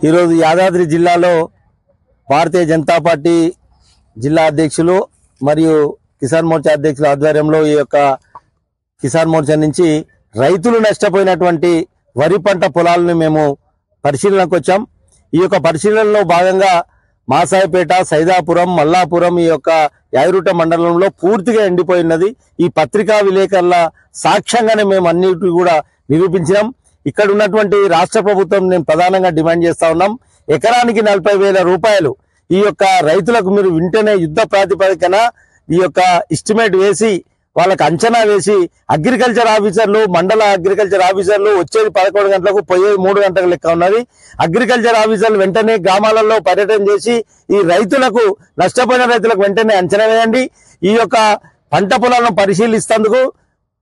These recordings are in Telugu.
ఈరోజు యాదాద్రి జిల్లాలో భారతీయ జనతా పార్టీ జిల్లా అధ్యక్షులు మరియు కిసాన్ మోర్చా అధ్యక్షుల ఆధ్వర్యంలో ఈ యొక్క కిసాన్ మోర్చా నుంచి రైతులు నష్టపోయినటువంటి వరి పంట పొలాలను మేము పరిశీలనకు వచ్చాం. ఈ యొక్క పరిశీలనలో భాగంగా మాసాయిపేట, సైదాపురం, మల్లాపురం ఈ యొక్క యాదగిరిగుట్ట మండలంలో పూర్తిగా ఎండిపోయినది. ఈ పత్రికా విలేకరుల సాక్ష్యంగానే మేము అన్నిటి కూడా నిరూపించినాం. ఇక్కడ ఉన్నటువంటి రాష్ట్ర ప్రభుత్వం నేను ప్రధానంగా డిమాండ్ చేస్తా ఉన్నాం. ఎకరానికి 40,000 రూపాయలు ఈ యొక్క రైతులకు మీరు వెంటనే యుద్ధ ప్రాతిపదికన ఈ యొక్క ఎస్టిమేట్ వేసి వాళ్ళకి అంచనా వేసి అగ్రికల్చర్ ఆఫీసర్లు, మండల అగ్రికల్చర్ ఆఫీసర్లు వచ్చేది 11 గంటలకు, పోయేది 3 గంటలకు లెక్క ఉన్నది. అగ్రికల్చర్ ఆఫీసర్లు వెంటనే గ్రామాలలో పర్యటన చేసి ఈ రైతులకు, నష్టపోయిన రైతులకు వెంటనే అంచనా వేయండి. ఈ యొక్క పంట పొలాలను పరిశీలిస్తేందుకు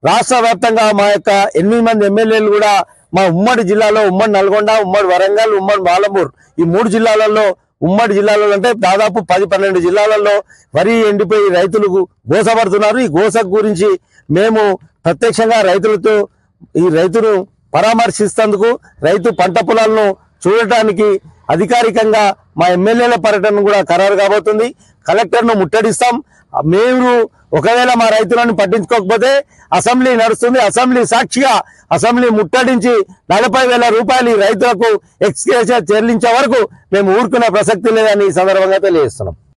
రాష్ట్ర వ్యాప్తంగా మా యొక్క 8 మంది ఎమ్మెల్యేలు కూడా మా ఉమ్మడి జిల్లాలో, ఉమ్మడి నల్గొండ, ఉమ్మడి వరంగల్, ఉమ్మడి మాలమూరు ఈ 3 జిల్లాలలో, ఉమ్మడి జిల్లాలలో అంటే దాదాపు 10-12 జిల్లాలలో వరి ఎండిపోయి రైతులకు గోసపడుతున్నారు. ఈ గోస గురించి మేము ప్రత్యక్షంగా ఈ రైతును పరామర్శిస్తేందుకు, రైతు పంట పొలాలను చూడటానికి అధికారికంగా మా ఎమ్మెల్యేల పర్యటన కూడా ఖరారు కాబోతుంది. కలెక్టర్ను ముట్టడిస్తాం. మేము ఒకవేళ మా రైతులను పట్టించుకోకపోతే అసెంబ్లీ నడుస్తుంది. అసెంబ్లీ సాక్షిగా అసెంబ్లీ ముట్టడించి 40,000 రూపాయలు ఈ రైతులకు ఎక్స్గ్రేషియా చెల్లించే వరకు మేము ఊరుకునే ప్రసక్తి లేదని ఈ సందర్భంగా తెలియజేస్తున్నాం.